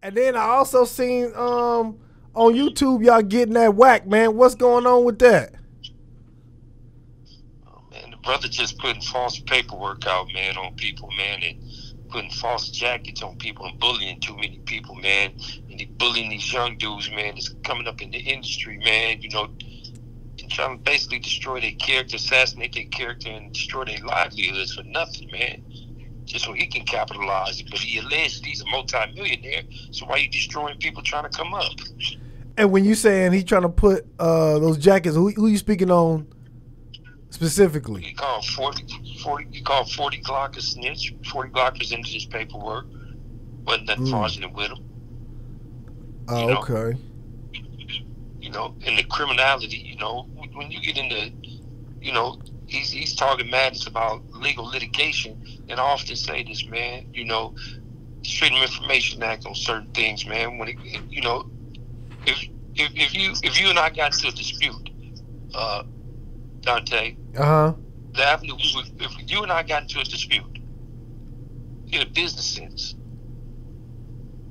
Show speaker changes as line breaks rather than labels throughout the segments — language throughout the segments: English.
And then I also seen on YouTube y'all getting that whack, man. What's going on with that?
Oh, man, the brother just putting false paperwork out, man, on people, man, and putting false jackets on people and bullying too many people, man. And he bullying these young dudes, man, that's coming up in the industry, man, and trying to basically destroy their character, assassinate their character, and destroy their livelihoods for nothing, man. Just so he can capitalize it. But he alleged he's a multi-millionaire, so why are you destroying people trying to come up?
And when you saying he trying to put those jackets, who you speaking on specifically?
He called 40 Glock a snitch. 40 Glock was into his paperwork. Wasn't nothing fraudulent with him.
Oh, okay.
And the criminality, when you get into, he's talking madness about legal litigation. And I often say this, man, Freedom of Information Act on certain things, man. When if you and I got into a dispute, Dante,
Uh-huh.
the avenue if you and I got into a dispute in a business sense,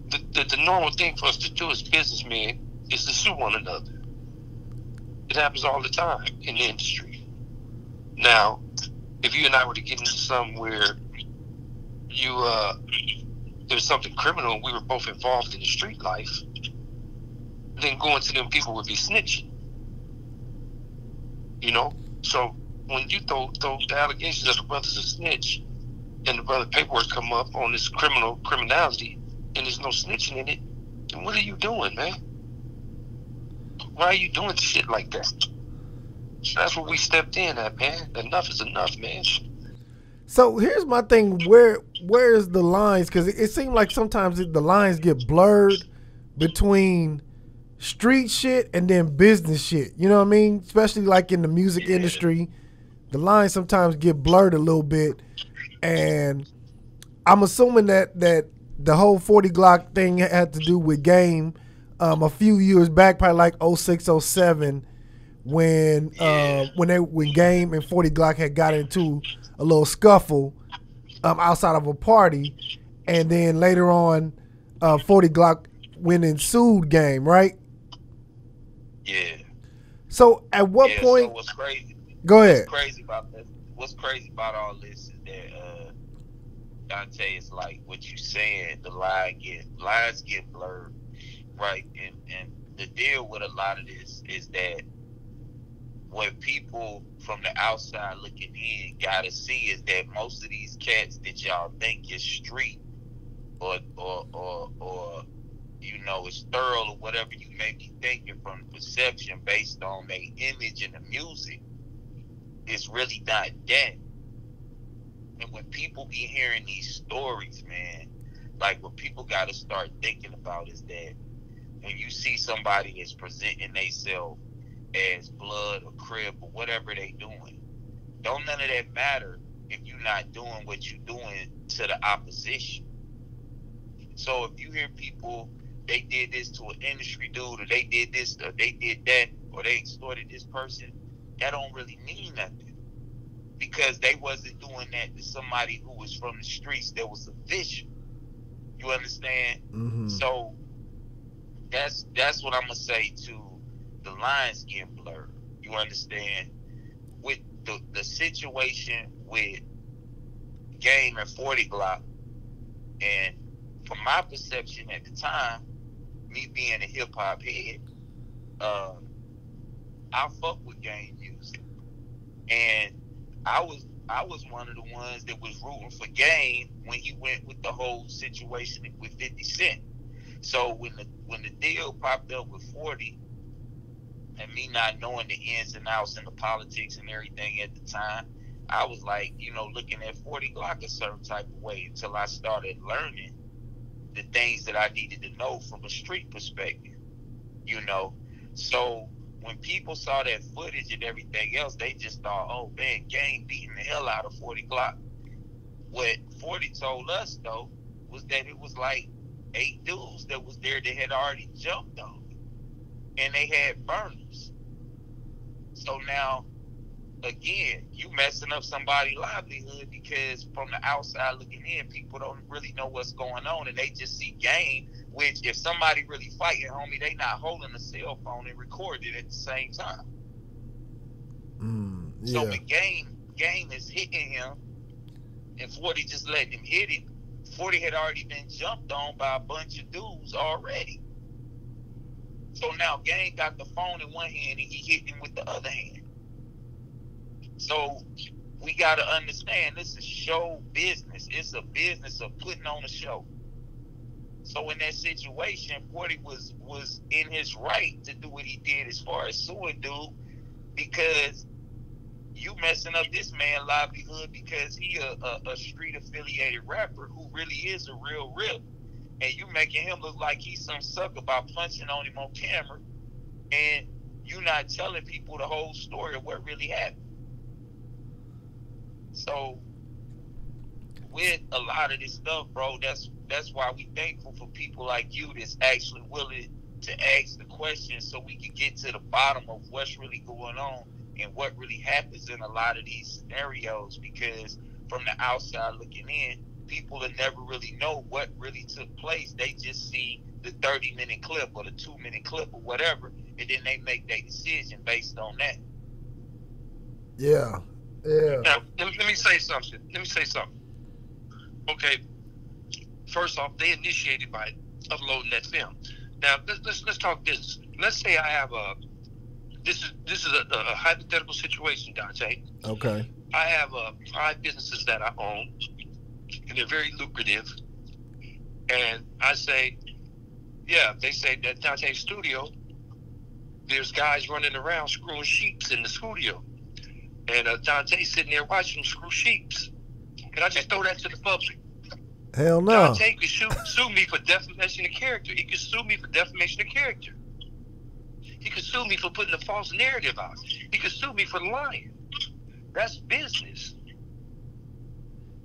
the normal thing for us to do as businessmen is to sue one another. It happens all the time in the industry. Now, if you and I were to get into something where there's something criminal and we were both involved in the street life, then going to them people would be snitching. So when you throw the allegations that the brother's a snitch and the brother paperwork come up on this criminality and there's no snitching in it, then what are you doing, man? Why are you doing shit like that? So that's what we stepped in at, man. Enough is enough, man.
So here's my thing. Where's the lines? Because it seems like sometimes the lines get blurred between street shit and then business shit. You know what I mean? Especially like in the music industry, the lines sometimes get blurred a little bit. And I'm assuming that the whole 40 Glock thing had to do with Game a few years back, probably like 06, 07, when Game and 40 Glock had got into a little scuffle outside of a party, and then later on 40 Glock went and sued Game, right?
Yeah.
So at what point?
So what's crazy?
Go ahead.
What's crazy about all this is that Dante, is like what you saying. The lines get blurred, right? And the deal with a lot of this is that what people from the outside looking in gotta see is that most of these cats that y'all think is street or is thorough or whatever you may be thinking from the perception based on their image and the music, it's really not that. And when people be hearing these stories, man, like what people gotta start thinking about is that when you see somebody that's presenting themselves as blood or crib or whatever they doing, don't none of that matter if you're not doing what you're doing to the opposition. So if you hear people, they did this to an industry dude, or they did this, or they did that, or they extorted this person, that don't really mean nothing, because they wasn't doing that to somebody who was from the streets that was official. You understand?
Mm-hmm.
So that's what I'm gonna say to the lines getting blurred. You understand? With the situation with Game and 40 Glock, and from my perception at the time, me being a hip hop head, I fuck with Game music, and I was one of the ones that was rooting for Game when he went with the whole situation with 50 Cent. So when the deal popped up with 40, and me not knowing the ins and outs and the politics and everything at the time, I was like, looking at 40 Glock a certain type of way until I started learning the things that I needed to know from a street perspective. So when people saw that footage and everything else, they just thought, oh man, Game beating the hell out of 40 Glock. What 40 told us though was that it was like 8 dudes that was there that had already jumped on it, and they had burners. So now, again, you messing up somebody's livelihood, because from the outside looking in, people don't really know what's going on, and they just see Game Which, if somebody really fighting, homie, they not holding a cell phone and recording it at the same time.
Yeah.
So the game is hitting him, and 40 just letting him hit him. 40 had already been jumped on by a bunch of dudes already. So now Game got the phone in one hand and he hit him with the other hand. So we got to understand, this is show business. It's a business of putting on a show. So in that situation, 40 was in his right to do what he did as far as suing dude, because you messing up this man's livelihood because he a street affiliated rapper who really is a real rip, and you making him look like he's some sucker by punching on him on camera, and you not telling people the whole story of what really happened. So with a lot of this stuff, bro, that's why we thankful for people like you that's actually willing to ask the questions so we can get to the bottom of what's really going on and what really happens in a lot of these scenarios, because from the outside looking in, people will never really know what really took place. They just see the 30-minute clip or the 2-minute clip or whatever, and then they make their decision based on that.
Yeah.
Now, let me say something. Okay, first off, they initiated by uploading that film. Now, let's talk business. Let's say I have this is a hypothetical situation, Dante.
Okay.
I have 5 businesses that I own, and they're very lucrative. And I say, yeah, they say that Dante studio, there's guys running around screwing sheeps in the studio. And Dante's sitting there watching them screw sheeps. Can I just throw that to the public?
Hell no.
Dante could sue me for defamation of character. He could sue me for defamation of character. He could sue me for putting a false narrative out. He could sue me for lying. That's business.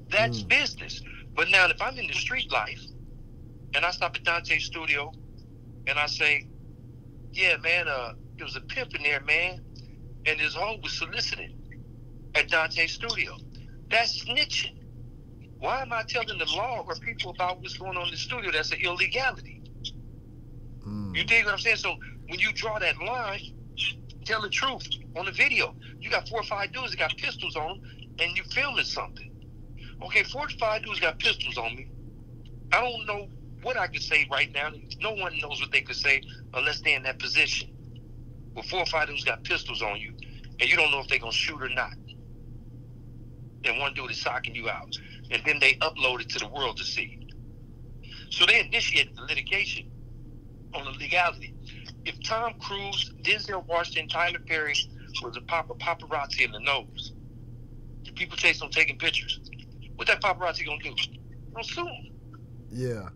That's business. But now, if I'm in the street life and I stop at Dante's studio and I say, yeah, man, there was a pimp in there, man, and his hoe was solicited at Dante's studio. That's snitching. Why am I telling the law or people about what's going on in the studio? That's an illegality. You dig what I'm saying? So when you draw that line, tell the truth on the video. You got 4 or 5 dudes that got pistols on them, and you filming something. Okay, 4 or 5 dudes got pistols on me. I don't know what I could say right now. No one knows what they could say unless they're in that position. Well, 4 or 5 dudes got pistols on you, and you don't know if they're going to shoot or not. And one dude is socking you out. And then they upload it to the world to see. So they initiated the litigation on the legality. If Tom Cruise, Denzel Washington, Tyler Perry was a paparazzi in the nose, the people chase them taking pictures, what that paparazzi going to do? They'll sue them.
Yeah.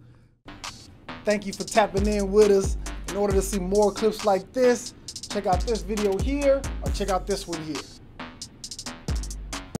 Thank you for tapping in with us. In order to see more clips like this, check out this video here or check out this one here.